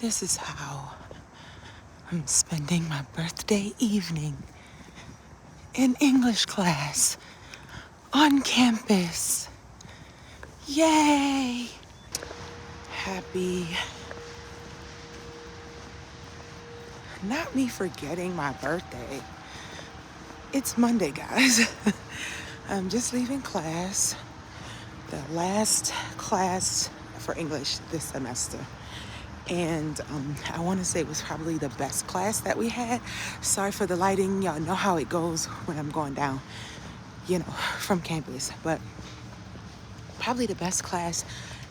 this is how I'm spending my birthday evening in English class on campus. Yay! Happy. Not me forgetting my birthday. It's Monday, guys. I'm just leaving class. The last class for English this semester. And I want to say it was probably the best class that we had. Sorry for the lighting. Y'all know how it goes when I'm going down, from campus. But probably the best class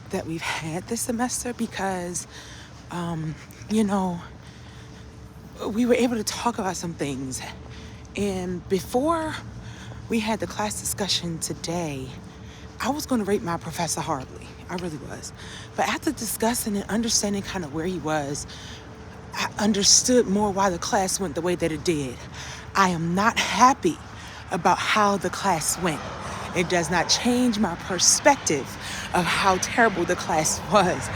that we've had this semester because, we were able to talk about some things. And before we had the class discussion today, I was going to rate my professor horribly. I really was. But after discussing and understanding kind of where he was, I understood more why the class went the way that it did. I am not happy about how the class went. It does not change my perspective of how terrible the class was,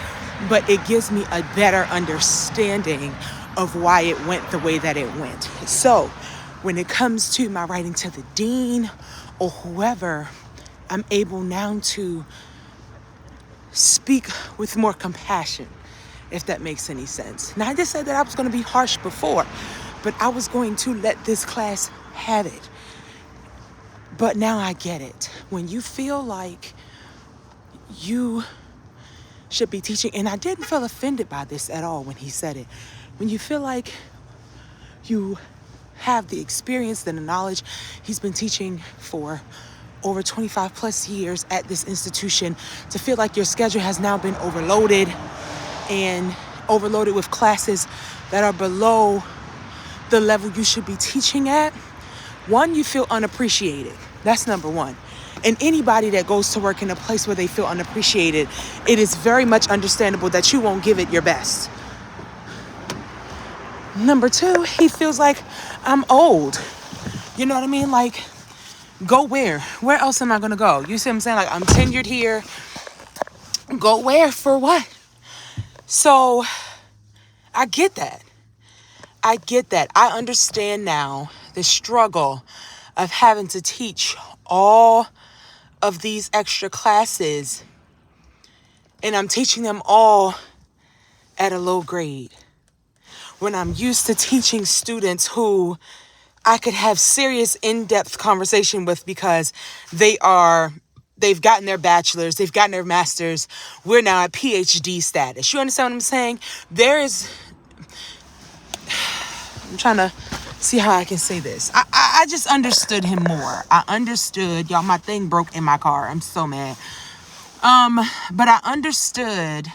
but it gives me a better understanding of why it went the way that it went. So when it comes to my writing to the dean or whoever, I'm able now to speak with more compassion, if that makes any sense. Now, I just said that I was going to be harsh before, but I was going to let this class have it. But now I get it. When you feel like you should be teaching, and I didn't feel offended by this at all when he said it. When you feel like you have the experience and the knowledge, he's been teaching for over 25 plus years at this institution, to feel like your schedule has now been overloaded with classes that are below the level you should be teaching at. One, you feel unappreciated. That's number one. And anybody that goes to work in a place where they feel unappreciated, it is very much understandable that you won't give it your best. Number two, he feels like I'm old. You know what I mean? Like, go where? Where else am I going to go? You see what I'm saying? Like, I'm tenured here. Go where? For what? So I get that. I understand now the struggle of having to teach all of these extra classes, and I'm teaching them all at a low grade. When I'm used to teaching students who I could have serious in-depth conversation with because they've gotten their bachelor's, they've gotten their master's. We're now at PhD status. You understand what I'm saying? I'm trying to see how I can say this. I just understood him more. I understood, y'all, my thing broke in my car. I'm so mad. But I understood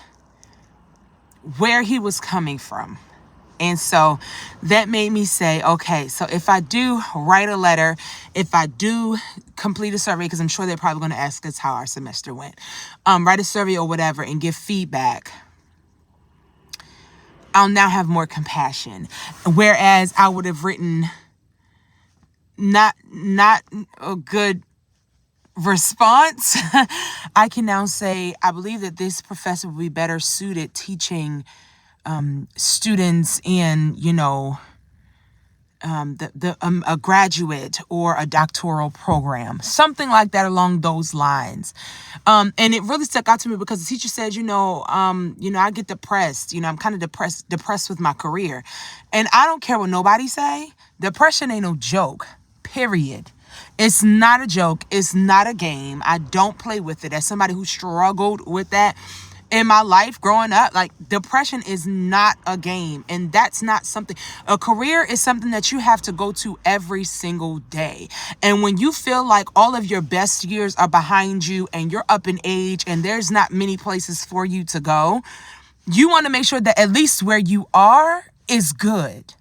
where he was coming from. And so that made me say, okay, so if I do write a letter, if I do complete a survey, because I'm sure they're probably going to ask us how our semester went, write a survey or whatever and give feedback, I'll now have more compassion. Whereas I would have written not a good response, I can now say, I believe that this professor would be better suited teaching students in, a graduate or a doctoral program, something like that along those lines. And it really stuck out to me because the teacher said, I get depressed. I'm kind of depressed with my career. And I don't care what nobody say. Depression ain't no joke, period. It's not a joke. It's not a game. I don't play with it. As somebody who struggled with that in my life growing up, like, depression is not a game. And that's not something, a career is something that you have to go to every single day. And when you feel like all of your best years are behind you and you're up in age and there's not many places for you to go, you want to make sure that at least where you are is good,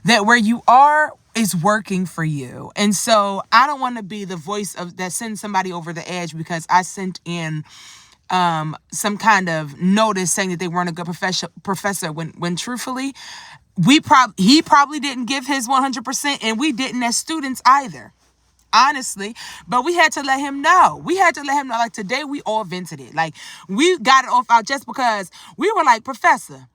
that where you are is working for you. And so I don't want to be the voice that sends somebody over the edge because I sent in some kind of notice saying that they weren't a good professor when truthfully, he probably didn't give his 100%, and we didn't as students either, honestly. But we had to let him know. Like, today we all vented it. Like, we got it off out just because we were like, Professor,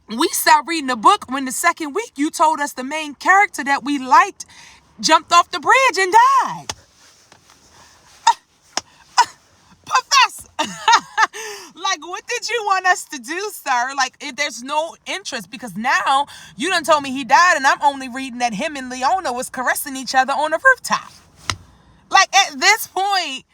We stopped reading the book when the second week you told us the main character that we liked jumped off the bridge and died. Professor, like, what did you want us to do, sir? Like, if there's no interest, because now you done told me he died, and I'm only reading that him and Leona was caressing each other on the rooftop. Like, at this point,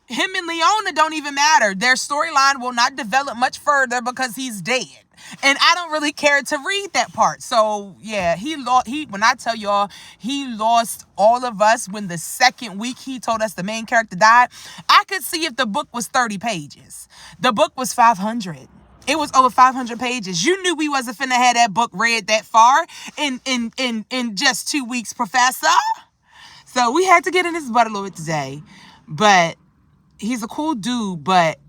him and Leona don't even matter. Their storyline will not develop much further because he's dead. And I don't really care to read that part. So, yeah, when I tell y'all, he lost all of us when the second week he told us the main character died. I could see if the book was 30 pages. The book was 500. It was over 500 pages. You knew we wasn't finna have that book read that far in just 2 weeks, Professor. So we had to get in his butt a little bit today. But he's a cool dude, but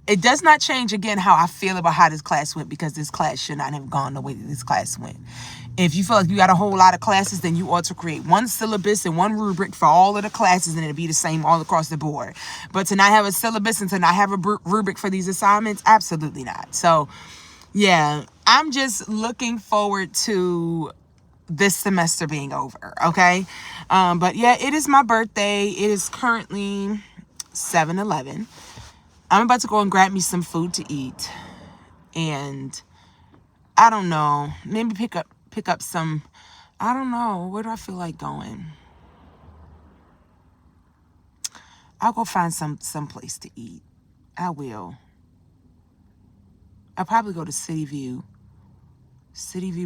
it does not change, again, how I feel about how this class went, because this class should not have gone the way that this class went. If you feel like you got a whole lot of classes, then you ought to create one syllabus and one rubric for all of the classes, and it'll be the same all across the board. But to not have a syllabus and to not have a rubric for these assignments, absolutely not. So, yeah, I'm just looking forward to this semester being over, okay? But, yeah, it is my birthday. It is currently 7-11. I'm about to go and grab me some food to eat, and I don't know, maybe pick up some, I don't know, where do I feel like going? I'll go find some place to eat. I will. I'll probably go to City View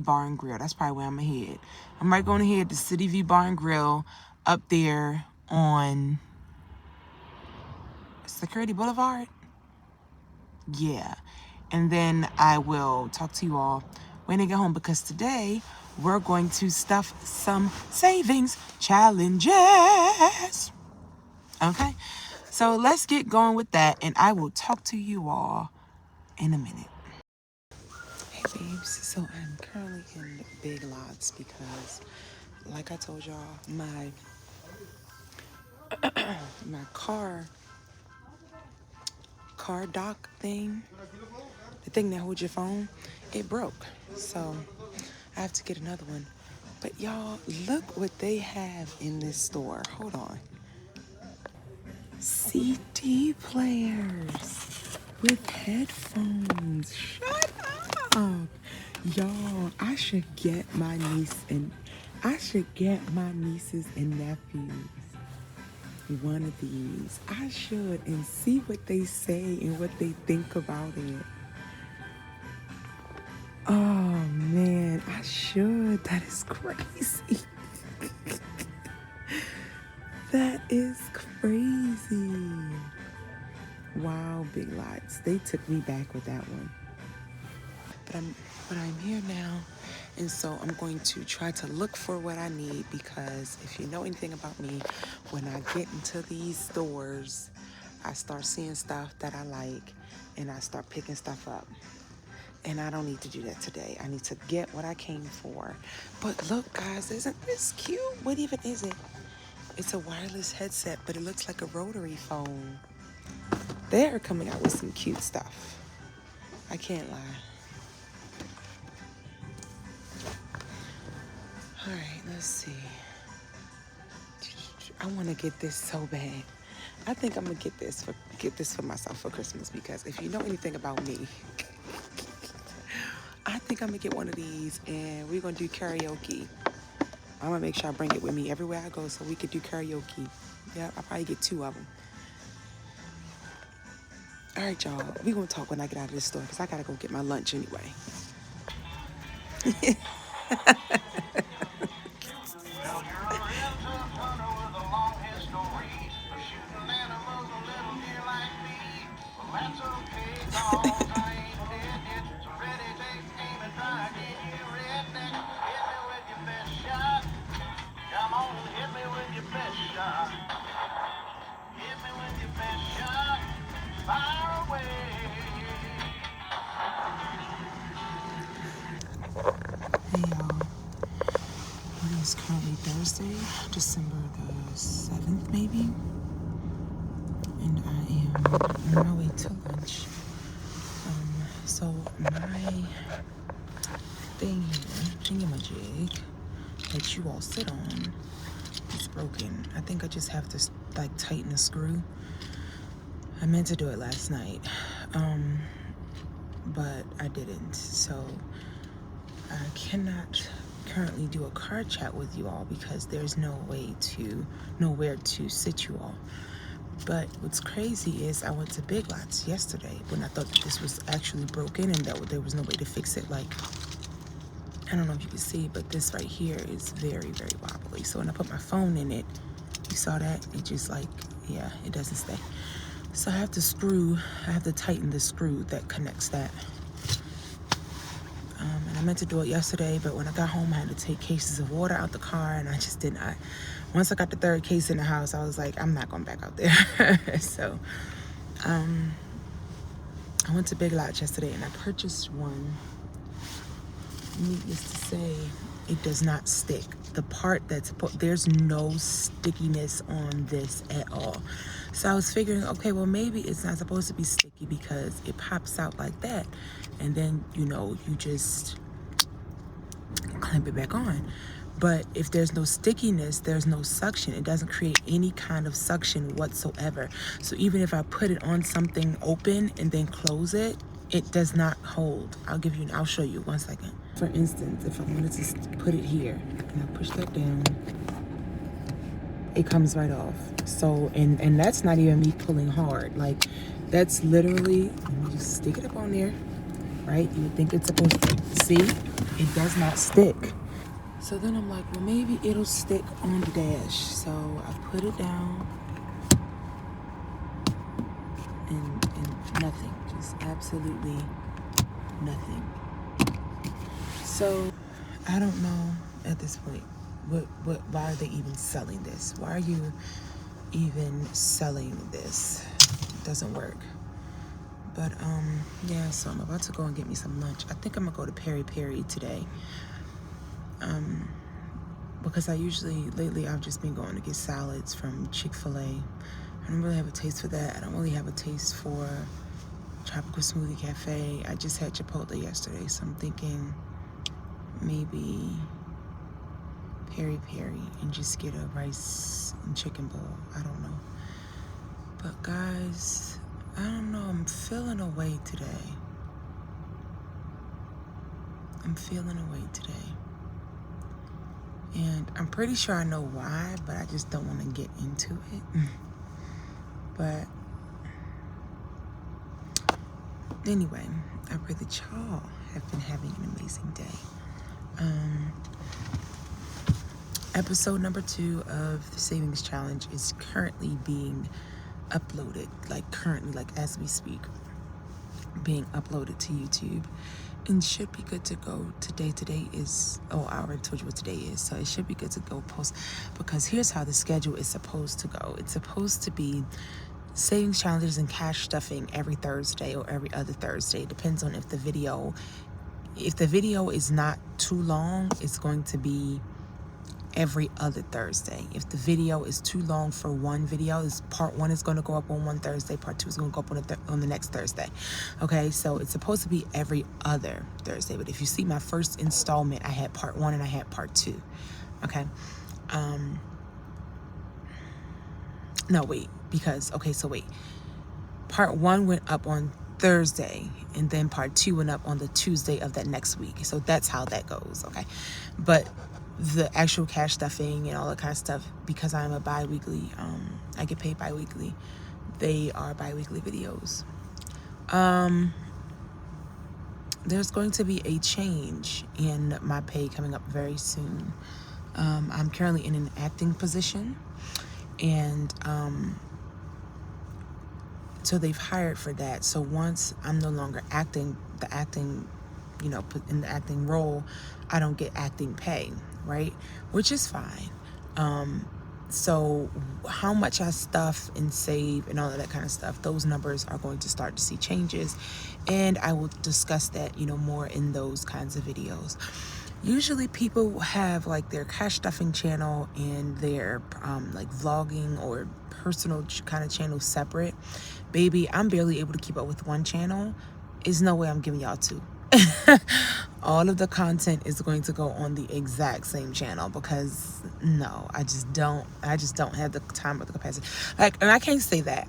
Bar and Grill. That's probably where I'm gonna head. I'm right going to head to City View Bar and Grill up there on Security Boulevard. Yeah. And then I will talk to you all when I get home, because today we're going to stuff some savings challenges. Okay? So let's get going with that, and I will talk to you all in a minute. Hey babes, so I'm currently in Big Lots because, like I told y'all, my car dock thing, the thing that holds your phone, it broke. So I have to get another one. But y'all, look what they have in this store. Hold on. CD players with headphones. Shut up. Y'all, I should get my nieces and nephews one of these. I should, and see what they say and what they think about it. Oh man, I should. That is crazy. That is crazy. Wow, Big Lots. They took me back with that one. But I'm here now, and so I'm going to try to look for what I need, because if you know anything about me, when I get into these stores, I start seeing stuff that I like, and I start picking stuff up. And I don't need to do that today. I need to get what I came for. But look, guys, isn't this cute? What even is it? It's a wireless headset, but it looks like a rotary phone. They're coming out with some cute stuff. I can't lie. All right, let's see. I want to get this so bad. I think I'm gonna get this for myself for Christmas, because if you know anything about me, I think I'm gonna get one of these, and we're gonna do karaoke. I'm gonna make sure I bring it with me everywhere I go so we could do karaoke. Yeah, I'll probably get 2 of them. All right, y'all. We're gonna talk when I get out of this store, because I gotta go get my lunch anyway. Hey y'all, it is currently Thursday, December the 7th maybe, and I am on my way to lunch. So my thing here, thingamajig, that you all sit on, is broken. I think I just have to like tighten the screw. I meant to do it last night, but I didn't. So I cannot currently do a car chat with you all because there's nowhere to sit you all. But what's crazy is I went to Big Lots yesterday when I thought that this was actually broken and that there was no way to fix it. Like, I don't know if you can see, but this right here is very, very wobbly. So when I put my phone in it, you saw that? It just like, yeah, it doesn't stay. So I have to tighten the screw that connects that. And I meant to do it yesterday, but when I got home, I had to take cases of water out the car, and I just didn't. Once I got the third case in the house, I was like, I'm not going back out there. So I went to Big Lots yesterday, and I purchased one. Needless to say, it does not stick. The part there's no stickiness on this at all. So I was figuring, okay, well, maybe it's not supposed to be sticky because it pops out like that. And then, you just clamp it back on. But if there's no stickiness, there's no suction. It doesn't create any kind of suction whatsoever. So even if I put it on something open and then close it, it does not hold. I'll show you 1 second. For instance, if I wanted to put it here and I push that down, it comes right off. So, and that's not even me pulling hard. Like, that's literally, let me just stick it up on there, right? You would think it's supposed to, see? It does not stick. So then I'm like, well, maybe it'll stick on the dash. So I put it down and nothing, just absolutely nothing. So I don't know at this point, why are they even selling this? Why are you even selling this? It doesn't work. But yeah, so I'm about to go and get me some lunch. I think I'm gonna go to Peri Peri today. Because lately I've just been going to get salads from Chick-fil-A. I don't really have a taste for that. I don't really have a taste for Tropical Smoothie Cafe. I just had Chipotle yesterday, so I'm thinking maybe Peri Peri and just get a rice and chicken bowl. I don't know. But guys, I don't know, I'm feeling away today. And I'm pretty sure I know why, but I just don't want to get into it. But anyway, I pray that y'all have been having an amazing day. Episode number 2 of the Savings Challenge is currently being uploaded, like as we speak, being uploaded to YouTube. And should be good to go today. I already told you what today is, so it should be good to go post, because here's how the schedule is supposed to go. It's supposed to be savings challenges and cash stuffing every Thursday or every other Thursday. It depends on if the video is not too long, it's going to be every other Thursday. If the video is too long for one video, part 1 is going to go up on one Thursday, part 2 is going to go up on the next Thursday. Okay, so it's supposed to be every other Thursday. But if you see my first installment, I had part 1 and I had part 2. Okay. No, wait, part 1 went up on Thursday, and then part 2 went up on the Tuesday of that next week. So that's how that goes. Okay, but the actual cash stuffing and all that kind of stuff, because I'm a bi-weekly, I get paid bi-weekly, they are bi-weekly videos. There's going to be a change in my pay coming up very soon. I'm currently in an acting position, and so they've hired for that. So once I'm no longer in the acting role, I don't get acting pay, right? Which is fine. So how much I stuff and save and all of that kind of stuff, those numbers are going to start to see changes, and I will discuss that, more in those kinds of videos. Usually people have like their cash stuffing channel and their like vlogging or personal kind of channel separate. Baby, I'm barely able to keep up with one channel. There's no way I'm giving y'all 2. all of the content is going to go on the exact same channel, because no, I just don't have the time or the capacity. Like, and I can't say that.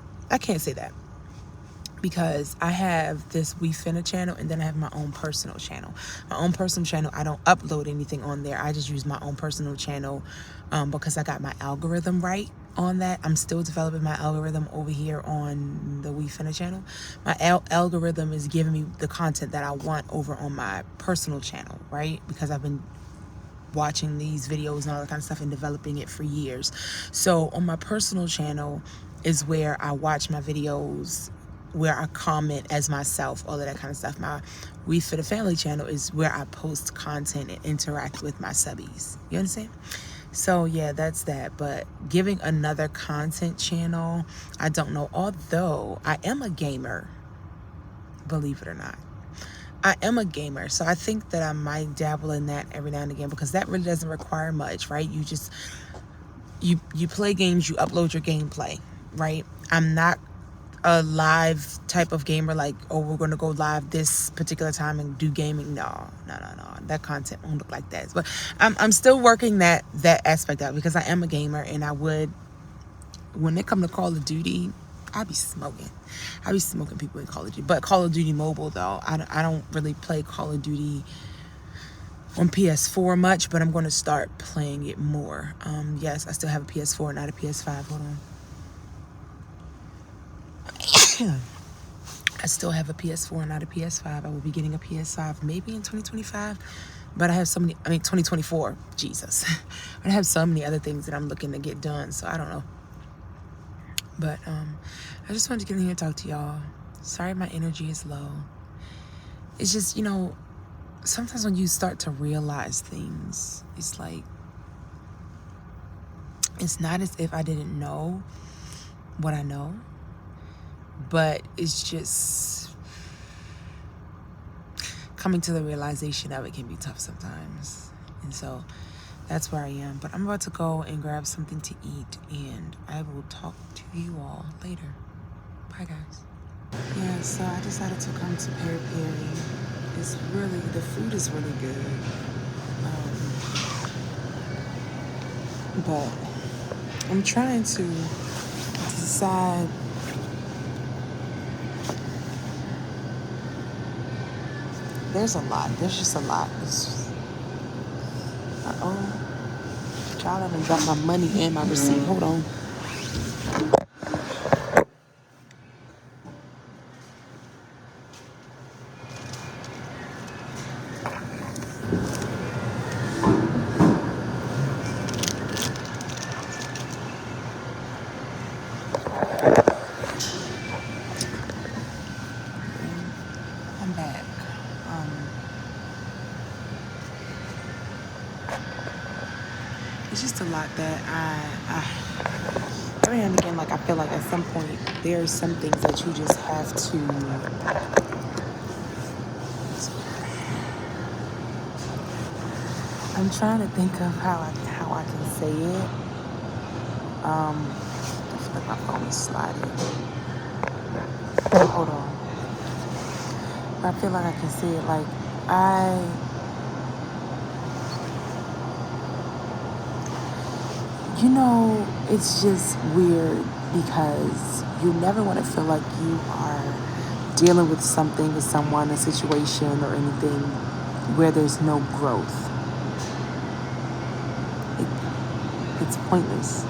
Because I have this We Finna channel, and then I have my own personal channel. My own personal channel, I don't upload anything on there. I just use my own personal channel because I got my algorithm right on that. I'm still developing my algorithm over here on the We Finna channel. My algorithm is giving me the content that I want over on my personal channel, right? Because I've been watching these videos and all that kind of stuff and developing it for years. So on my personal channel is where I watch my videos, where I comment as myself, all of that kind of stuff. My We For the Family channel is where I post content and interact with my subbies. You understand? So yeah, that's that. But giving another content channel, I don't know. Although I am a gamer, believe it or not. I am a gamer, so I think that I might dabble in that every now and again, because that really doesn't require much, right? You just, you play games, you upload your gameplay, right? I'm not a live type of gamer, like, oh, we're going to go live this particular time and do gaming. No. That content won't look like that. But I'm still working that aspect out, because I am a gamer, and I would, when it comes to Call of Duty, I be smoking people in Call of Duty. But Call of Duty Mobile, though, I don't really play Call of Duty on PS4 much, but I'm going to start playing it more. Yes, I still have a PS4, not a PS5. Hold on. I still have a PS4, not a PS5. I will be getting a PS5 maybe in 2025. But I have 2024. Jesus. I have so many other things that I'm looking to get done, so I don't know. But I just wanted to get in here and talk to y'all. Sorry my energy is low. It's just, sometimes when you start to realize things, it's like, it's not as if I didn't know what I know, but it's just coming to the realization of it can be tough sometimes. And so that's where I am. But I'm about to go and grab something to eat, and I will talk to you all later. Bye, guys. Yeah, so I decided to come to Peri Peri. The food is really good. But I'm trying to decide. There's a lot. There's just a lot. Child, I done got my money and my receipt. Hold on. I'm back. It's just a lot that I every now and again, like, I feel like at some point there are some things that you just have to. I'm trying to think of how I can say it. I feel like my phone is sliding. Hold on. I feel like I can say it. Like, it's just weird, because you never want to feel like you are dealing with something, with someone, a situation, or anything where there's no growth. It's pointless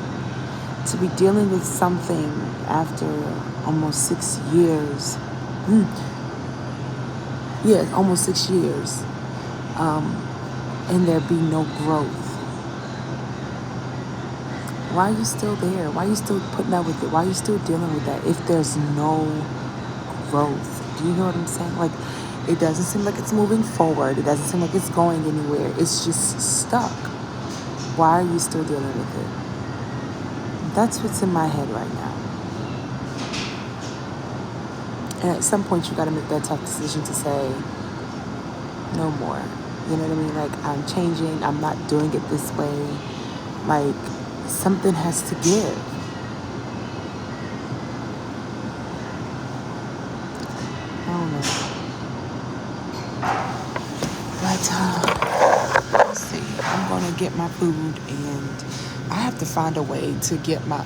to be dealing with something after almost 6 years. Yeah, almost 6 years, and there be no growth. Why are you still there? Why are you still putting up with it? Why are you still dealing with that if there's no growth? Do you know what I'm saying? Like, it doesn't seem like it's moving forward. It doesn't seem like it's going anywhere. It's just stuck. Why are you still dealing with it? That's what's in my head right now. And at some point, you got to make that tough decision to say, no more. You know what I mean? Like, I'm changing. I'm not doing it this way. Like, something has to give. I don't know. Like, gonna get my food, and I have to find a way to get my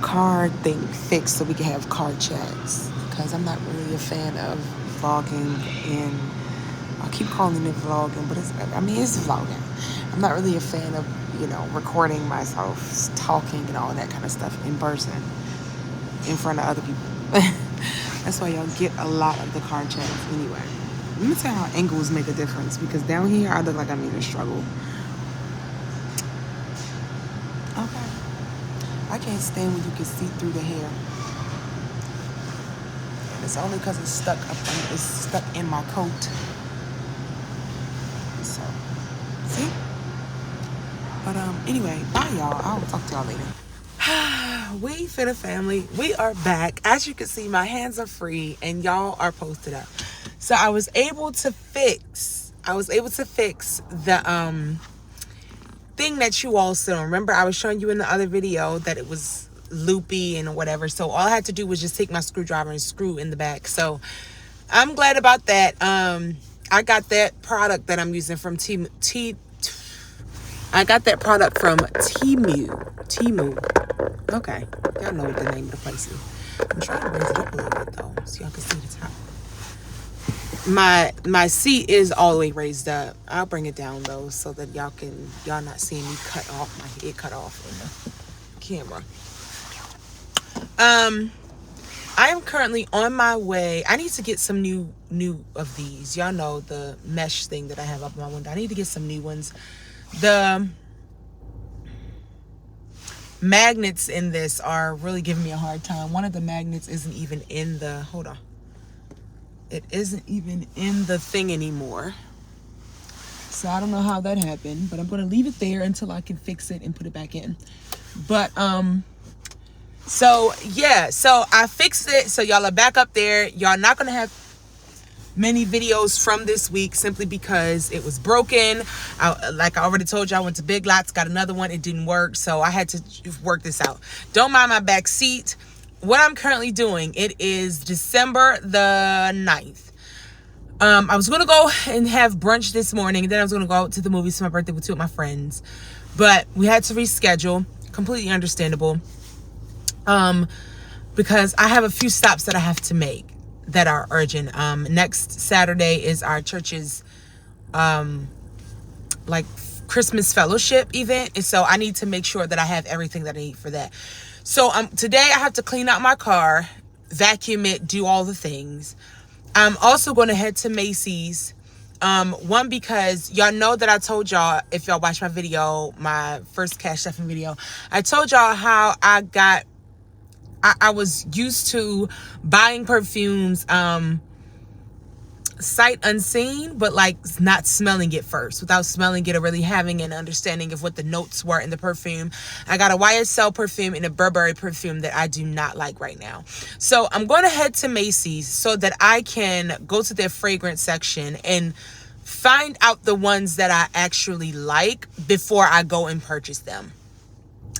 car thing fixed so we can have car chats, because I'm not really a fan of vlogging. And I keep calling it vlogging, but it's vlogging. I'm not really a fan of, recording myself talking and all that kind of stuff in person in front of other people. That's why y'all get a lot of the car chats anyway. Let me tell you how angles make a difference, because down here I look like I'm in a struggle. Okay. I can't stand when you can see through the hair. And it's only because it's stuck in my coat. So, see? But anyway, bye y'all. I'll talk to y'all later. We finna family. We are back. As you can see, my hands are free and y'all are posted up. So I was able to fix the thing that you all saw. Remember, I was showing you in the other video that it was loopy and whatever. So all I had to do was just take my screwdriver and screw in the back. So I'm glad about that. I got that product that I'm using from I got that product from Temu. Okay, y'all know what the name of the place is. I'm trying to raise it up a little bit though, so y'all can see the top. My seat is all the way raised up. I'll bring it down though, so that y'all not seeing me cut off my head cut off in the camera. I am currently on my way. I need to get some new of these. Y'all know the mesh thing that I have up my window. I need to get some new ones. The magnets in this are really giving me a hard time. One of the magnets isn't even in the, hold on. It isn't even in the thing anymore. So I don't know how that happened, but I'm going to leave it there until I can fix it and put it back in. But, so yeah, so I fixed it. So y'all are back up there. Y'all not going to have many videos from this week simply because it was broken. Like I already told you, I went to Big Lots, got another one. It didn't work. So I had to work this out. Don't mind my back seat. What I'm currently doing, it is December the 9th. I was going to go and have brunch this morning. And then I was going to go out to the movies for my birthday with two of my friends. But we had to reschedule. Completely understandable. Because I have a few stops that I have to make that are urgent. Next Saturday is our church's like Christmas fellowship event, and so I need to make sure that I have everything that I need for that. So today I have to clean out my car, vacuum it, do all the things. I'm also going to head to Macy's. One, because y'all know that I told y'all, if y'all watch my video, my first cash stuffing video, I told y'all how I was used to buying perfumes sight unseen, but like not smelling it first, without smelling it or really having an understanding of what the notes were in the perfume. I got a YSL perfume and a Burberry perfume that I do not like right now. So I'm going to head to Macy's so that I can go to their fragrance section and find out the ones that I actually like before I go and purchase them.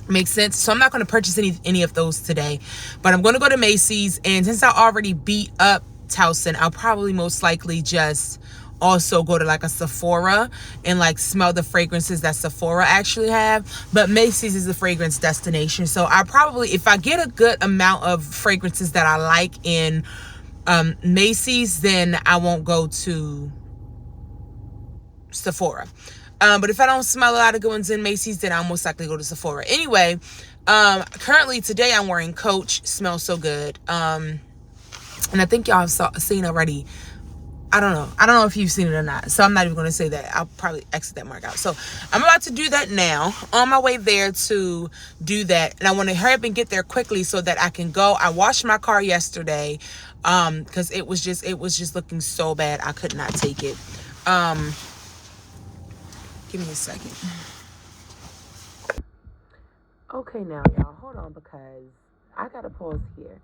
Makes sense? So I'm not going to purchase any of those today, but I'm going to go to Macy's, and since I already beat up Towson, I'll probably most likely just also go to like a Sephora and like smell the fragrances that Sephora actually have. But Macy's is a fragrance destination, so I probably, if I get a good amount of fragrances that I like in Macy's, then I won't go to Sephora. But if I don't smell a lot of good ones in Macy's, then I'll most likely go to Sephora. Anyway, currently today I'm wearing Coach. Smells so good. And I think y'all have seen already. I don't know if you've seen it or not. So I'm not even going to say that. I'll probably exit that mark out. So I'm about to do that now. On my way there to do that. And I want to hurry up and get there quickly so that I can go. I washed my car yesterday because it was just looking so bad. I could not take it. Give me a second. Okay, now, y'all, hold on, because I got to pause here.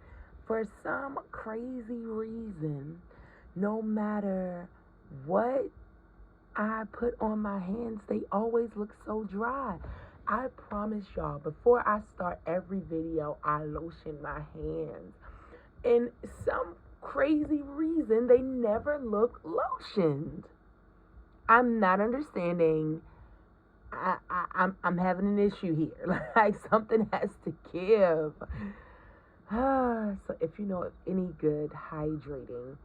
For some crazy reason, no matter what I put on my hands, they always look so dry. I promise y'all, before I start every video, I lotion my hands. And some crazy reason, they never look lotioned. I'm not understanding. I'm having an issue here. Like something has to give. So if you know of any good hydrating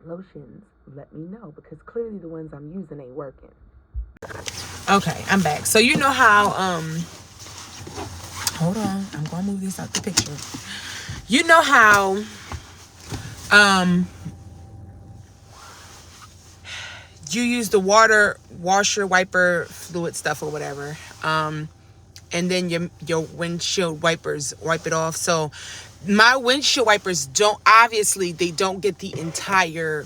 lotions, let me know, because clearly the ones I'm using ain't working. Okay, I'm back. So you know how hold on, I'm gonna move this out the picture. You know how you use the water washer wiper fluid stuff or whatever, and then your windshield wipers wipe it off. So my windshield wipers don't get the entire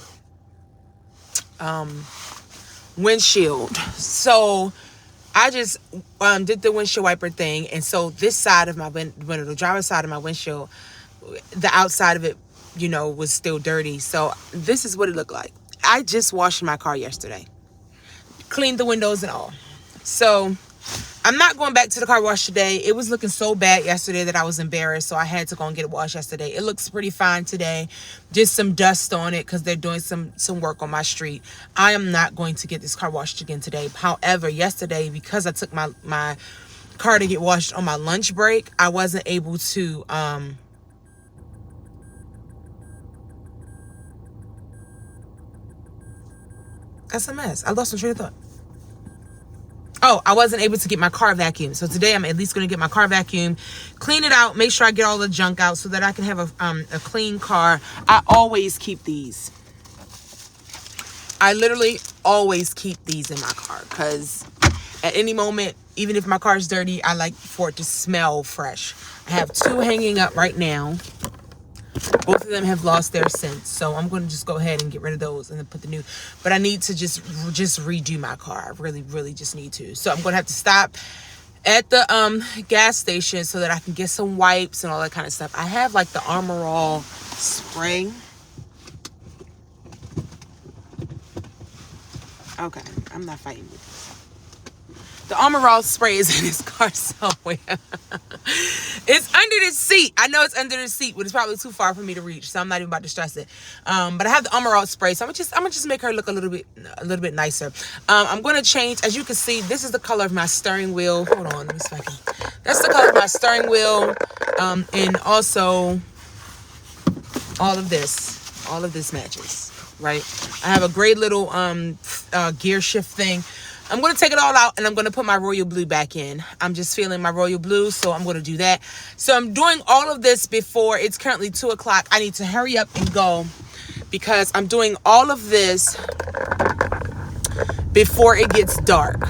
windshield. So I just did the windshield wiper thing, and so this side of my window, the driver's side of my windshield, the outside of it, was still dirty. So this is what it looked like. I just washed my car yesterday, cleaned the windows and all. So I'm not going back to the car wash today. It was looking so bad yesterday that I was embarrassed, so I had to go and get it washed yesterday. It looks pretty fine today. Just some dust on it because they're doing some work on my street. I am not going to get this car washed again today. However, yesterday, because I took my car to get washed on my lunch break, I wasn't able to that's a mess. I lost my train of thought. Oh, I wasn't able to get my car vacuumed. So today I'm at least going to get my car vacuumed, clean it out, make sure I get all the junk out so that I can have a clean car. I always keep these. I literally always keep these in my car because at any moment, even if my car is dirty, I like for it to smell fresh. I have 2 hanging up right now. Both of them have lost their scent, so I'm going to just go ahead and get rid of those and then put the new. But I need to just redo my car. I really, really just need to. So I'm going to have to stop at the gas station so that I can get some wipes and all that kind of stuff. I have like the Armor All spray. Okay, I'm not fighting with this. The Armor All spray is in his car somewhere. It's under the seat. I know it's under the seat, but it's probably too far for me to reach, so I'm not even about to stress it. But I have the Armor All spray, so I'm gonna just make her look a little bit nicer. I'm gonna change. As you can see, this is the color of my steering wheel. Hold on, let me see if I can. That's the color of my steering wheel, and also all of this matches, right? I have a great little gear shift thing. I'm going to take it all out and I'm going to put my royal blue back in. I'm just feeling my royal blue, so I'm going to do that. So I'm doing all of this before it's currently 2 o'clock. I need to hurry up and go because I'm doing all of this before it gets dark.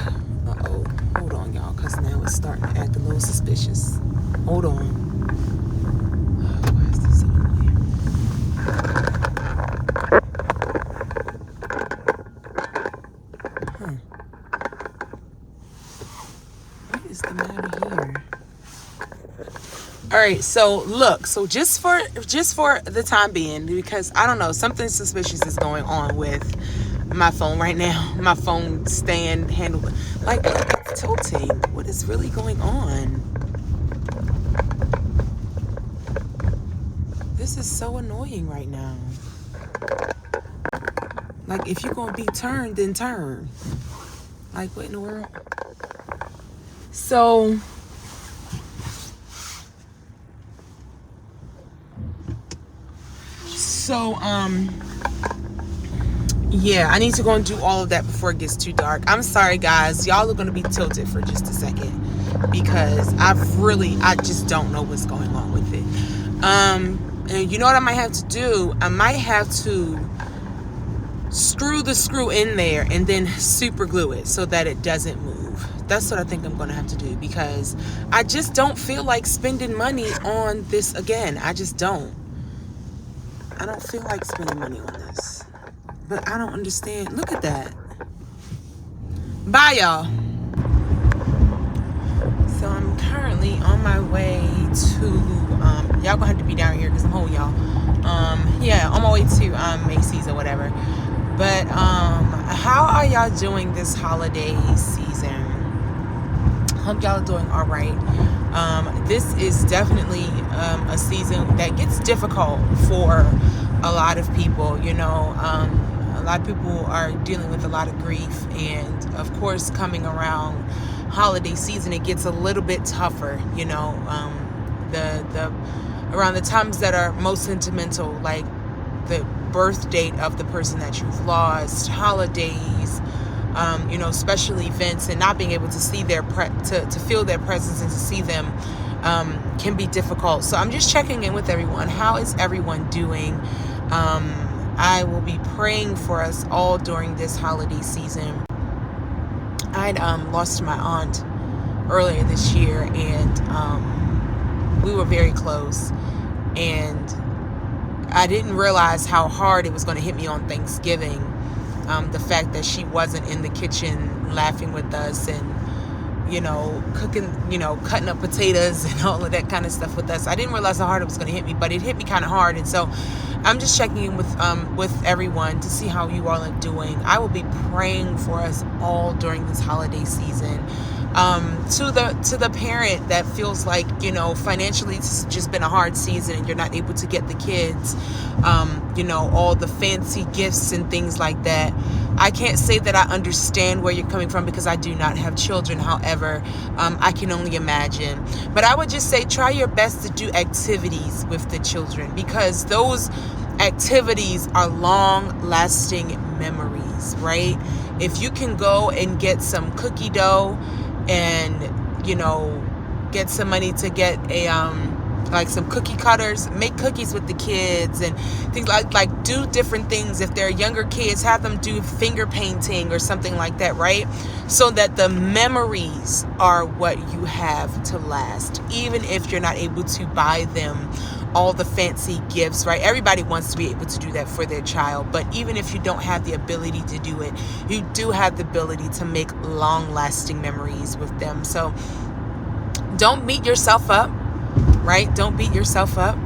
Uh-oh. Hold on, y'all, because now it's starting to act a little suspicious. Hold on. Why is this so annoying? The matter here? All right, so look, so just for the time being, because I don't know, something suspicious is going on with my phone right now. My phone stand handle, like, it's tilting. What is really going on? This is so annoying right now. Like, if you're gonna be turned, then turn. Like, what in the world? So yeah, I need to go and do all of that before it gets too dark. I'm sorry, guys. Y'all are going to be tilted for just a second because I just don't know what's going on with it. And you know what I might have to do? I might have to screw the screw in there and then super glue it so that it doesn't move. That's what I think I'm going to have to do because I just don't feel like spending money on this again. I just don't. I don't feel like spending money on this. But I don't understand. Look at that. Bye, y'all. So I'm currently on my way to, y'all gonna have to be down here because I'm home, y'all. Yeah, on my way to Macy's or whatever. But how are y'all doing this holiday season? Hope y'all are doing all right. This is definitely a season that gets difficult for a lot of people. You know, a lot of people are dealing with a lot of grief, and of course, coming around holiday season, it gets a little bit tougher. The around the times that are most sentimental, like the birth date of the person that you've lost, holidays, special events, and not being able to see to feel their presence and to see them can be difficult. So I'm just checking in with everyone. How is everyone doing? I will be praying for us all during this holiday season. I'd lost my aunt earlier this year, and we were very close, and I didn't realize how hard it was going to hit me on Thanksgiving. The fact that she wasn't in the kitchen laughing with us and, cooking, cutting up potatoes and all of that kind of stuff with us. I didn't realize how hard it was going to hit me, but it hit me kind of hard. And so I'm just checking in with everyone to see how you all are doing. I will be praying for us all during this holiday season. To the parent that feels like, financially it's just been a hard season and you're not able to get the kids, all the fancy gifts and things like that. I can't say that I understand where you're coming from because I do not have children. However, I can only imagine. But I would just say try your best to do activities with the children, because those activities are long-lasting memories, right? If you can go and get some cookie dough and, get some money to get like some cookie cutters, make cookies with the kids and things like do different things. If they're younger kids, have them do finger painting or something like that, right? So that the memories are what you have to last, even if you're not able to buy them all the fancy gifts, right? Everybody wants to be able to do that for their child, but even if you don't have the ability to do it, you do have the ability to make long-lasting memories with them. So don't beat yourself up, right? Don't beat yourself up.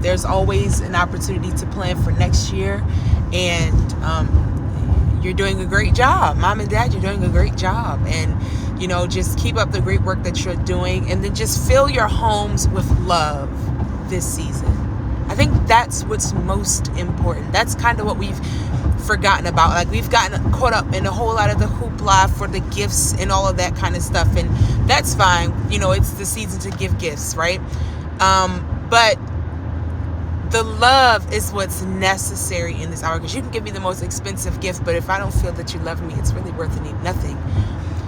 There's always an opportunity to plan for next year, and you're doing a great job. Mom and Dad, you're doing a great job, and just keep up the great work that you're doing, and then just fill your homes with love this season. I think that's what's most important. That's kind of what we've forgotten about. Like, we've gotten caught up in a whole lot of the hoopla for the gifts and all of that kind of stuff, and that's fine. It's the season to give gifts, right? But the love is what's necessary in this hour, because you can give me the most expensive gift, but if I don't feel that you love me, it's really worth nothing.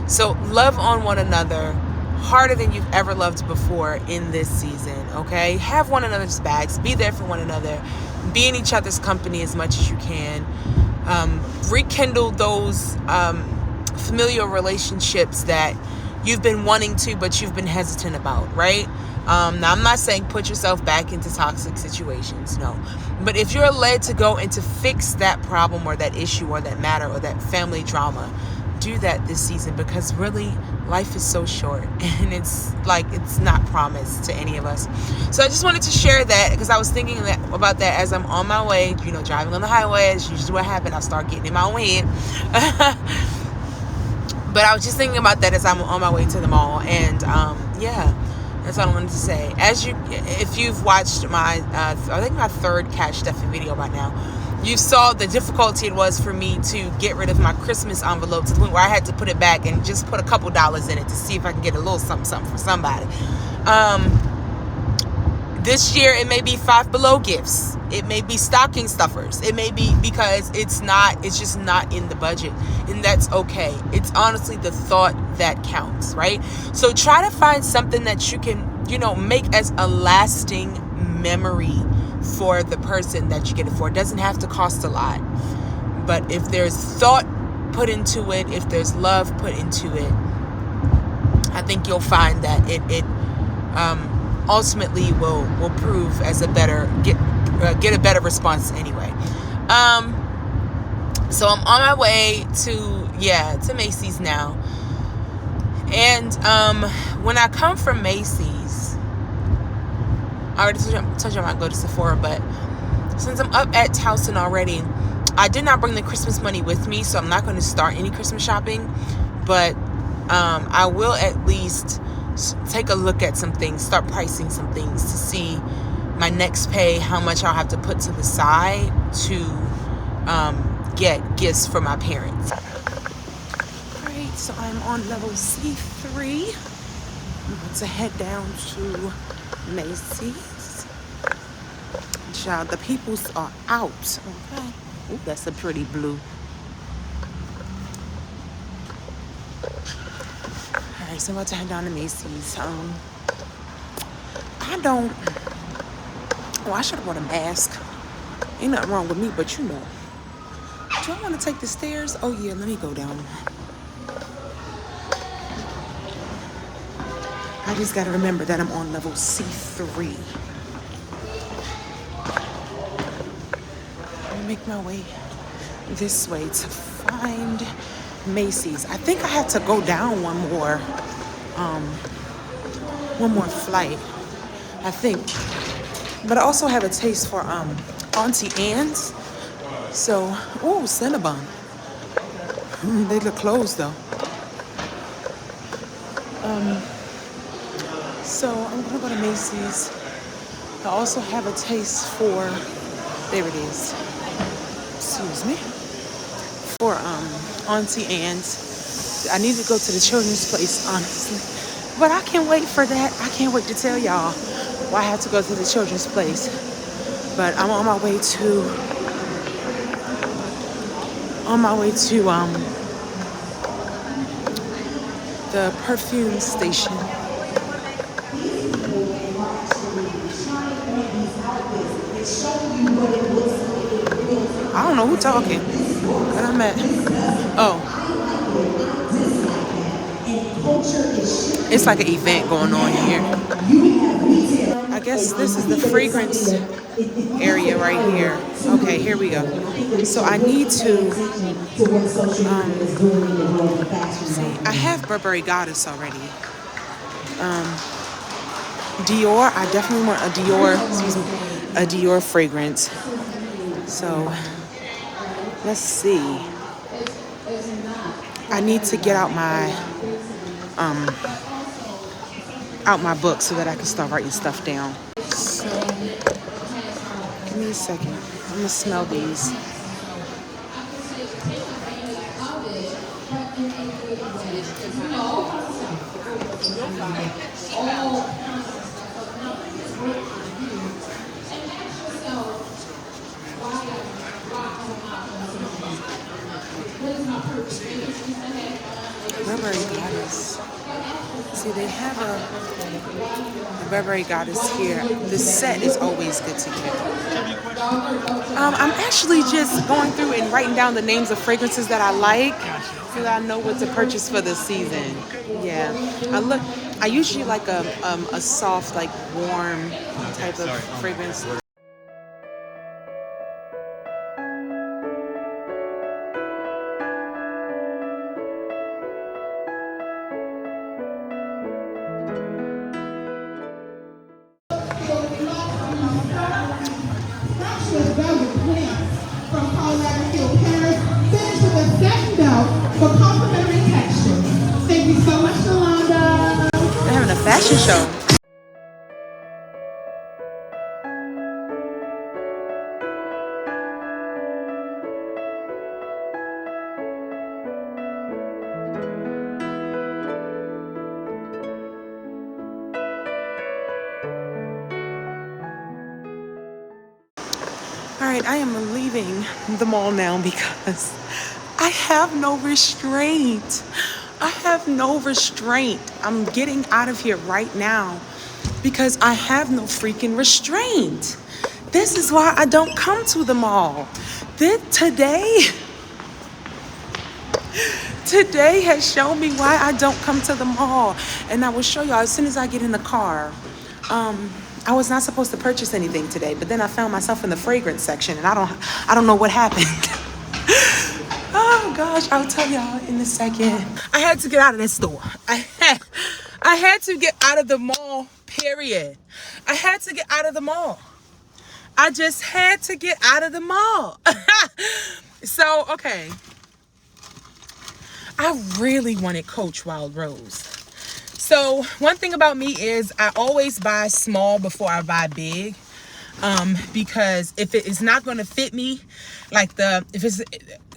So love on one another harder than you've ever loved before in this season, okay? Have one another's backs. Be there for one another. Be in each other's company as much as you can. Rekindle those familial relationships that you've been wanting to, but you've been hesitant about, right? Now, I'm not saying put yourself back into toxic situations, no. But if you're led to go and to fix that problem or that issue or that matter or that family drama, do that this season, because really life is so short and it's not promised to any of us. So I just wanted to share that, because I was thinking about that as I'm on my way, driving on the highway. As usually what happens, I start getting in my own head. But I was just thinking about that as I'm on my way to the mall, and that's all I wanted to say. If you've watched my I think my third Cash Stuffing video by now, you saw the difficulty it was for me to get rid of my Christmas envelope, to the point where I had to put it back and just put a couple dollars in it to see if I can get a little something for somebody. This year, it may be Five Below gifts. It may be stocking stuffers. It may be because it's just not in the budget. And that's okay. It's honestly the thought that counts, right? So try to find something that you can, make as a lasting memory for the person that you get it for. It doesn't have to cost a lot. But if there's thought put into it, if there's love put into it, I think you'll find that it ultimately will prove as get a better response anyway. So I'm on my way to Macy's now, and when I come from Macy's, I already told you I might go to Sephora, but since I'm up at Towson already, I did not bring the Christmas money with me, so I'm not going to start any Christmas shopping, but I will at least take a look at some things, start pricing some things to see my next pay, how much I'll have to put to the side to get gifts for my parents. Alright, so I'm on level C3. I'm about to head down to Macy's. Child, the peoples are out. Okay. Ooh, that's a pretty blue. Alright, so I'm about to head down to Macy's. I should have brought a mask. Ain't nothing wrong with me, but you know. Do I want to take the stairs? Oh yeah, let me go down. I just got to remember that I'm on level C3. Let me make my way this way to find Macy's. I think I have to go down one more flight. I think. But I also have a taste for Auntie Anne's. So, oh, Cinnabon. They look closed though. So I'm gonna go to Macy's. I also have a taste for, there it is. Excuse me. For Auntie Anne's. I need to go to the children's place, honestly. But I can't wait for that. I can't wait to tell y'all why I have to go to the children's place. But I'm on my way to the perfume station. I don't know who talking, but I'm at, oh, it's like an event going on here. I guess this is the fragrance area right here. Okay, here we go. So I need to, see, I have Burberry Goddess already. Dior, I definitely want a Dior fragrance. So let's see. I need to get out my book so that I can start writing stuff down. So give me a second. I'm gonna smell these. Burberry Goddess. See, they have a Burberry Goddess here. The set is always good to get. I'm actually just going through and writing down the names of fragrances that I like so that I know what to purchase for the season. Yeah, I usually like a soft, like warm type of fragrance. They're having a fashion show. All right, I am leaving the mall now because I have no restraint. I have no restraint. I'm getting out of here right now because I have no freaking restraint. This is why I don't come to the mall. Today has shown me why I don't come to the mall. And I will show y'all as soon as I get in the car. I was not supposed to purchase anything today, but then I found myself in the fragrance section and I don't know what happened. Oh gosh, I'll tell y'all in a second. I had to get out of this store. I had to get out of the mall, period. I had to get out of the mall. I just had to get out of the mall. So, okay. I really wanted Coach Wild Rose. So one thing about me is I always buy small before I buy big. Because if it is not going to fit me, if it's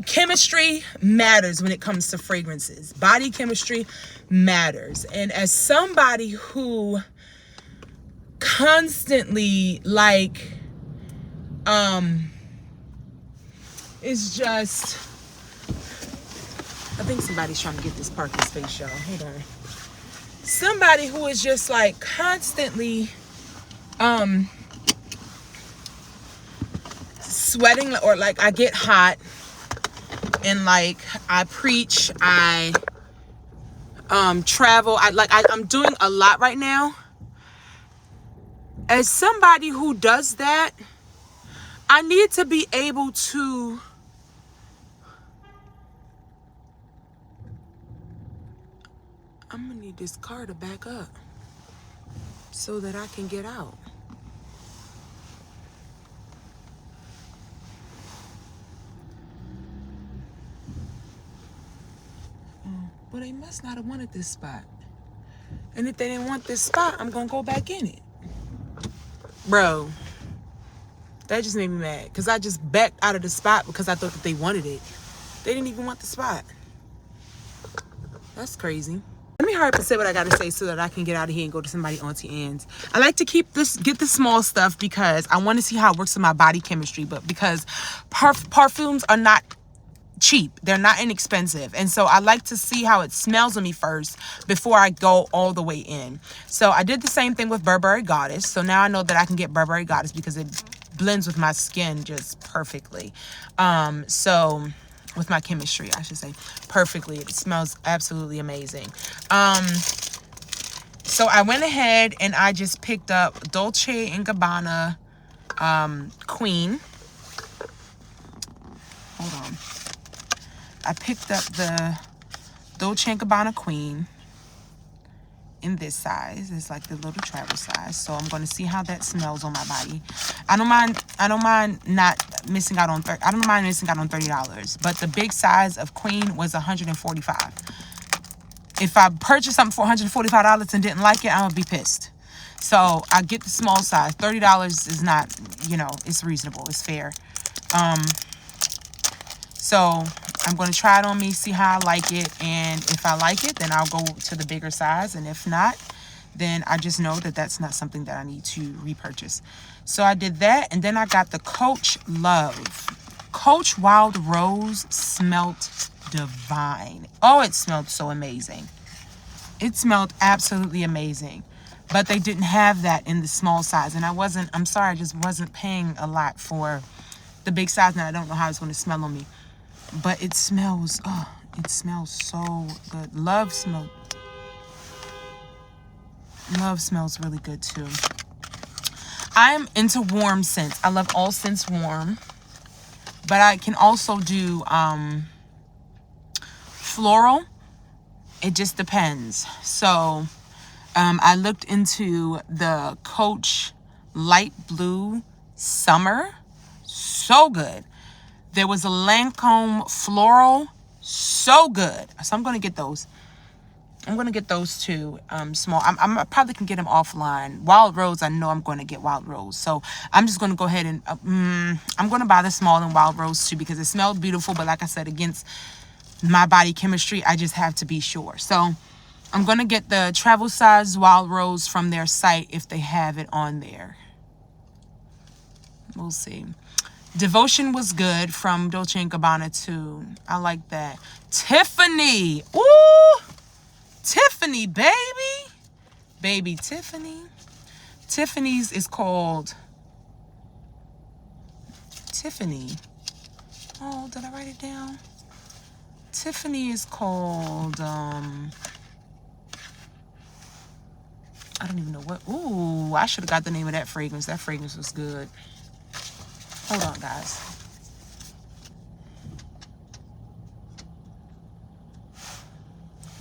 chemistry matters when it comes to fragrances. Body chemistry matters. And as somebody who constantly is just, I think somebody's trying to get this parking space, y'all. Hold on. Somebody who is just like constantly sweating, or like I get hot and like I preach, I travel, I'm doing a lot right now. As somebody who does that, I need to be able to I'm gonna need this car to back up so that I can get out. Well, they must not have wanted this spot. And if they didn't want this spot, I'm gonna go back in it. Bro, that just made me mad, because I just backed out of the spot because I thought that they wanted it. They didn't even want the spot. That's crazy. Let me hurry up and say what I gotta say so that I can get out of here and go to somebody Auntie Anne's. I like to get the small stuff because I want to see how it works with my body chemistry, but because parfums are not cheap, they're not inexpensive, and so I like to see how it smells on me first before I go all the way in. So I did the same thing with Burberry Goddess. So now I know that I can get Burberry Goddess because it blends with my skin just perfectly. So with my chemistry, I should say, perfectly. It smells absolutely amazing. So I went ahead and I just picked up Dolce & Gabbana Queen. Hold on. I picked up the Dolce & Gabbana Queen in this size. It's like the little travel size. So I'm going to see how that smells on my body. I don't mind not missing out on $30, but the big size of Queen was $145. If I purchased something for $145 and didn't like it, I'm gonna be pissed. So I get the small size. $30 is not, it's reasonable, it's fair. So I'm going to try it on me, see how I like it. And if I like it, then I'll go to the bigger size. And if not, then I just know that that's not something that I need to repurchase. So I did that. And then I got the Coach Love. Coach Wild Rose smelled divine. Oh, it smelled so amazing. It smelled absolutely amazing. But they didn't have that in the small size. And I'm sorry, I just wasn't paying a lot for the big size. And I don't know how it's going to smell on me. But it smells so good. Love smells really good too. I'm into warm scents. I love all scents warm. But I can also do floral. It just depends. So I looked into the Coach Light Blue Summer. So good. There was a Lancome Floral. So good. So I'm going to get those. I'm going to get those two small. I probably can get them offline. Wild Rose, I know I'm going to get Wild Rose. So I'm just going to go ahead and I'm going to buy the small and Wild Rose too because it smelled beautiful. But like I said, against my body chemistry, I just have to be sure. So I'm going to get the travel size Wild Rose from their site if they have it on there. We'll see. Devotion was good from Dolce & Gabbana too. I like that. Tiffany. Ooh. Tiffany, baby. Baby Tiffany. Tiffany's is called Tiffany. Oh, did I write it down? Tiffany is called I don't even know what. Ooh, I should have got the name of that fragrance. That fragrance was good. Hold on, guys.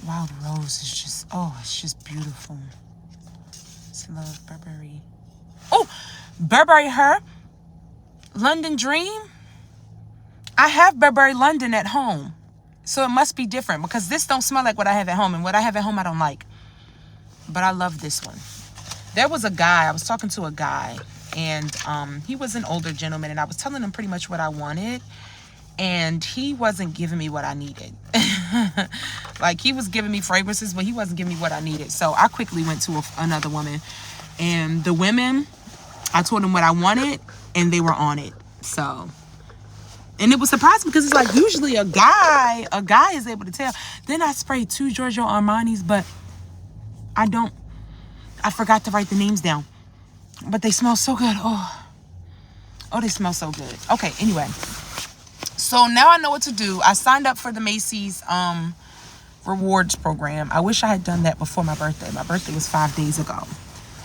Wild Rose is just, it's just beautiful. I love Burberry. Oh, Burberry Her. London Dream. I have Burberry London at home. So it must be different because this don't smell like what I have at home. And what I have at home, I don't like. But I love this one. There was a guy, I was talking to a guy. and he was an older gentleman, and I was telling him pretty much what I wanted, and he wasn't giving me what I needed. Like, he was giving me fragrances, but he wasn't giving me what I needed. So I quickly went to another woman, and the women, I told them what I wanted, and they were on it. So, and it was surprising because it's like usually a guy is able to tell. Then I sprayed 2 Giorgio Armani's, but I forgot to write the names down. But they smell so good. Oh, they smell so good. Okay, anyway. So now I know what to do. I signed up for the Macy's rewards program. I wish I had done that before my birthday. My birthday was 5 days ago.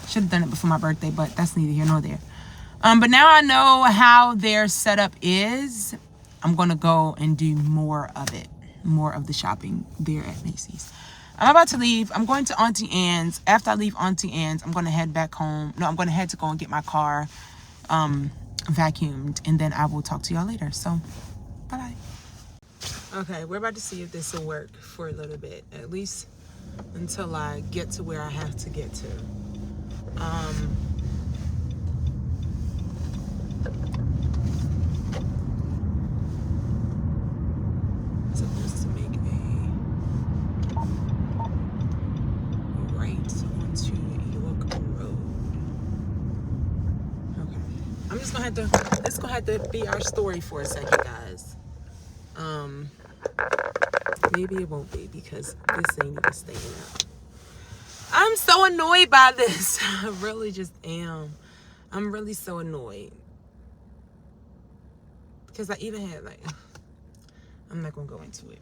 Should have done it before my birthday, but that's neither here nor there. But now I know how their setup is. I'm going to go and do more of it. More of the shopping there at Macy's. I'm about to leave. I'm going to Auntie Anne's. After I leave Auntie Anne's, I'm going to head back home. No, I'm going to head to go and get my car vacuumed. And then I will talk to y'all later. So, bye-bye. Okay, we're about to see if this will work for a little bit. At least until I get to where I have to get to. Supposed to make a right onto York Road. Okay, I'm just gonna have to. This is gonna have to be our story for a second, guys. Maybe it won't be because this ain't even staying out. I'm so annoyed by this. I really just am. I'm really so annoyed. Because I even had like, I'm not going to go into it.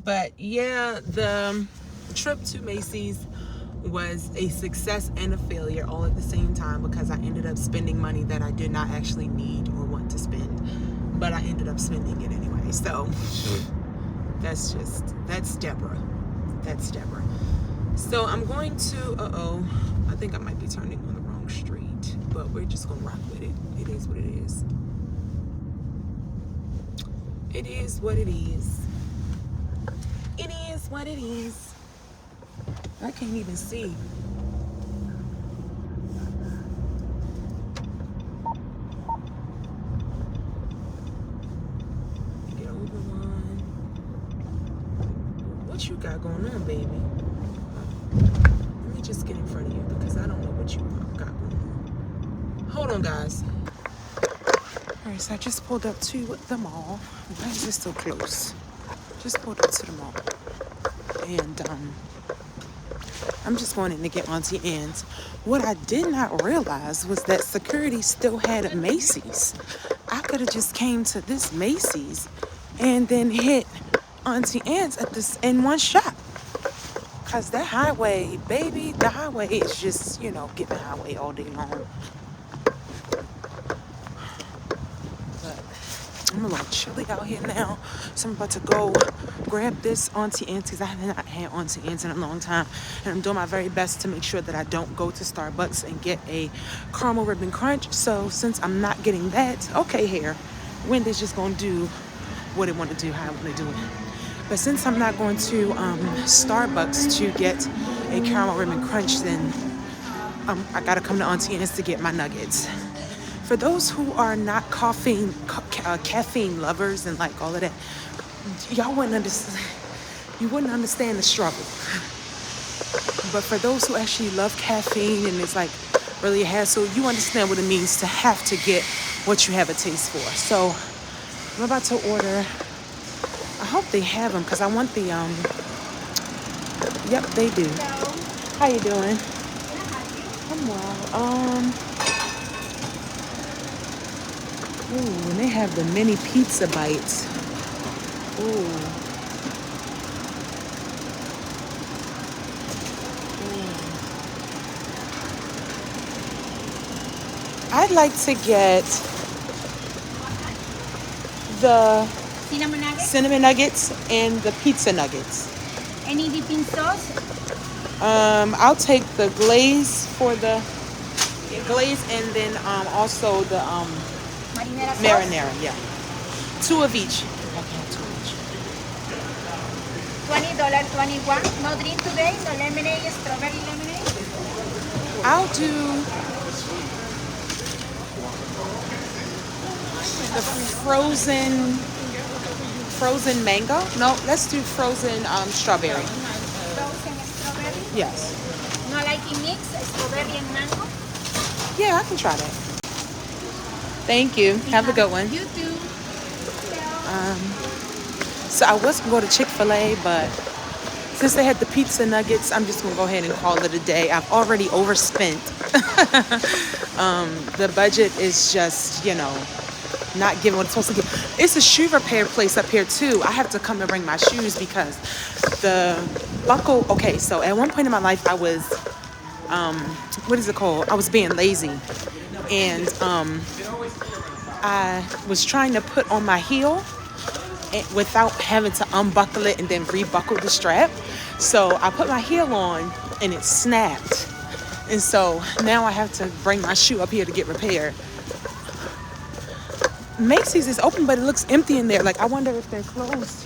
But yeah, the trip to Macy's was a success and a failure all at the same time because I ended up spending money that I did not actually need or want to spend. But I ended up spending it anyway. So that's Deborah. That's Deborah. So I'm going to, I think I might be turning on the wrong street, but we're just going to rock with it. It is what it is. It is what it is. It is what it is. I can't even see. Get over one. What you got going on, baby? Let me just get in front of you because I don't know what you got going on. Hold on, guys. All right, so I just pulled up to the mall. Why is this so close? Just pulled up to the mall. And I'm just going in to get Auntie Anne's. What I did not realize was that security still had a Macy's. I could have just came to this Macy's and then hit Auntie Anne's at this in one shot. Because that highway, baby, the highway is just, getting highway all day long. I'm a little chilly out here now, so I'm about to go grab this Auntie Anne's because I have not had Auntie Anne's in a long time, and I'm doing my very best to make sure that I don't go to Starbucks and get a caramel ribbon crunch. So since I'm not getting that, okay, here, Wendy's just gonna do what it want to do, how I want to do it. But since I'm not going to Starbucks to get a caramel ribbon crunch, then I gotta come to Auntie Anne's to get my nuggets. For those who are not caffeine lovers and like all of that, y'all wouldn't understand. You wouldn't understand the struggle. But for those who actually love caffeine and it's like really a hassle, you understand what it means to have to get what you have a taste for. So I'm about to order. I hope they have them because I want the Yep, they do. Hello. How you doing? I'm well. Ooh, and they have the mini pizza bites. Ooh. I'd like to get the cinnamon nuggets and the pizza nuggets. Any dipping sauce? I'll take the glaze for the glaze and then also the marinara, yeah. 2 of each. Okay, 2 of each. $20.21. No drink today, no lemonade, strawberry lemonade. I'll do The frozen mango. No, let's do frozen strawberry. Frozen strawberry. Yes. No like it mix strawberry and mango. Yeah, I can try that. Thank you. Have a good one. You too. So I was going to go to Chick-fil-A, but since they had the pizza nuggets, I'm just going to go ahead and call it a day. I've already overspent. The budget is just, not giving what it's supposed to give. It's a shoe repair place up here, too. I have to come and bring my shoes because the buckle... Okay, so at one point in my life, I was... what is it called? I was being lazy. And I was trying to put on my heel without having to unbuckle it and then rebuckle the strap. So I put my heel on and it snapped. And so now I have to bring my shoe up here to get repaired. Macy's is open, but it looks empty in there. Like, I wonder if they're closed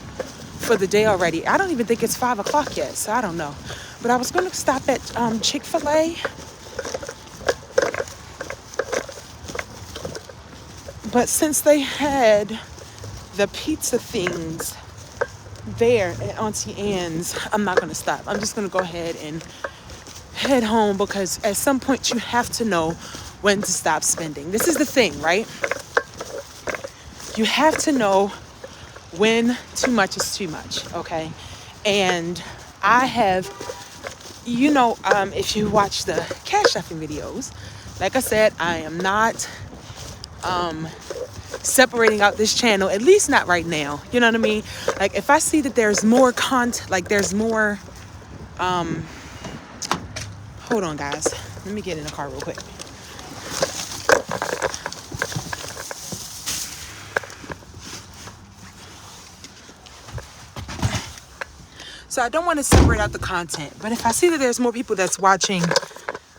for the day already. I don't even think it's 5 o'clock yet, so I don't know. But I was going to stop at Chick-fil-A. But since they had the pizza things there at Auntie Anne's, I'm not going to stop. I'm just going to go ahead and head home because at some point you have to know when to stop spending. This is the thing, right? You have to know when too much is too much, okay? And I have, if you watch the cash stuffing videos, like I said, I am not separating out this channel, at least not right now. You know what I mean? Like, if I see that there's more content, like there's more, hold on, guys. Let me get in the car real quick. So I don't want to separate out the content, but if I see that there's more people that's watching,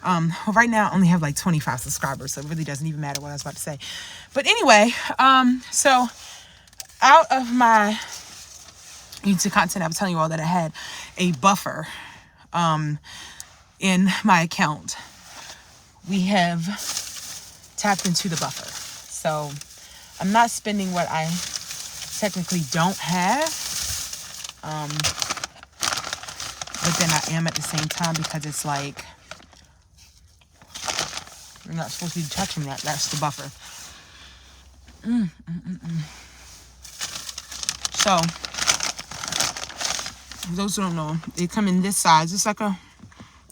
right now I only have like 25 subscribers, so it really doesn't even matter what I was about to say. But anyway, so out of my YouTube content, I was telling you all that I had a buffer in my account. We have tapped into the buffer. So I'm not spending what I technically don't have. But then I am at the same time because it's like, you're not supposed to be touching that. That's the buffer. So, for those who don't know, they come in this size. It's like a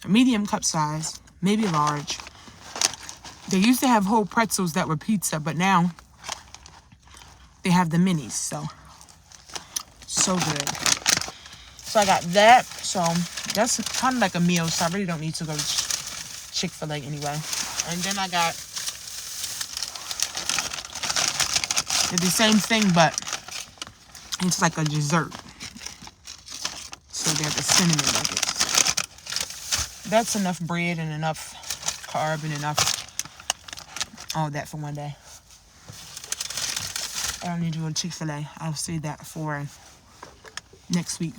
medium cup size, maybe large. They used to have whole pretzels that were pizza, but now they have the minis. So good. So I got that. So that's kind of like a meal. So I really don't need to go to Chick-fil-A anyway. And then I got the same thing, but it's like a dessert. So they're the cinnamon nuggets. That's enough bread and enough carb and enough all that for one day. I don't need to go to Chick-fil-A. I'll save that for next week.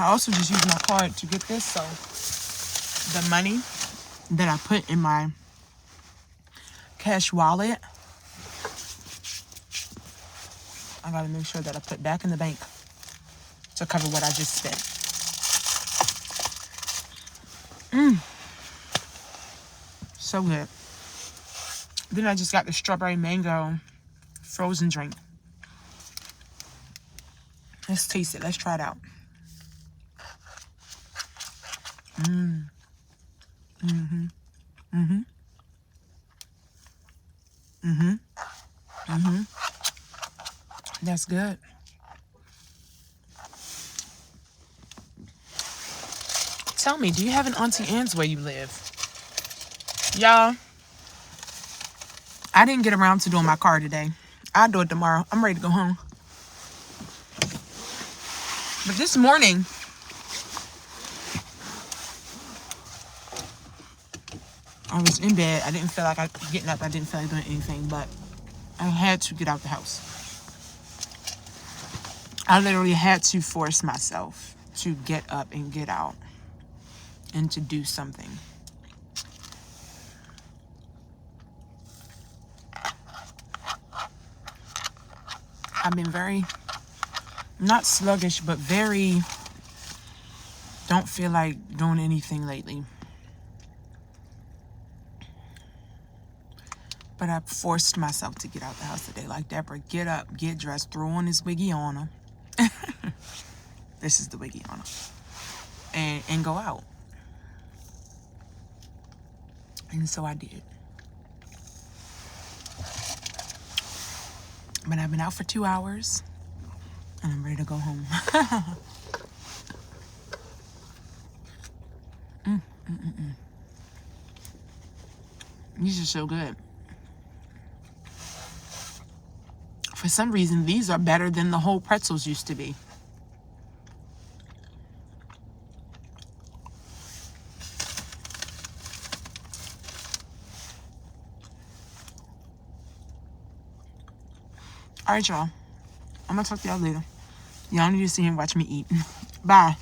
I also just used my card to get this, so the money that I put in my cash wallet, I gotta make sure that I put back in the bank to cover what I just spent. So good. Then I just got the strawberry mango frozen drink. Let's taste it. Let's try it out. That's good. Tell me, do you have an Auntie Anne's where you live? Y'all, I didn't get around to doing my car today. I'll do it tomorrow. I'm ready to go home. But this morning, I was in bed. I didn't feel like getting up. I didn't feel like doing anything, but I had to get out the house. I literally had to force myself to get up and get out. and to do something. I've been very, not sluggish, but very, don't feel like doing anything lately. But I forced myself to get out the house today. Like, Deborah, get up, get dressed, throw on this wiggy on her. This is the wiggy on her. And go out. And so I did. But I've been out for 2 hours. And I'm ready to go home. These are so good. For some reason, these are better than the whole pretzels used to be. All right, y'all. I'm going to talk to y'all later. Y'all need to see him watch me eat. Bye.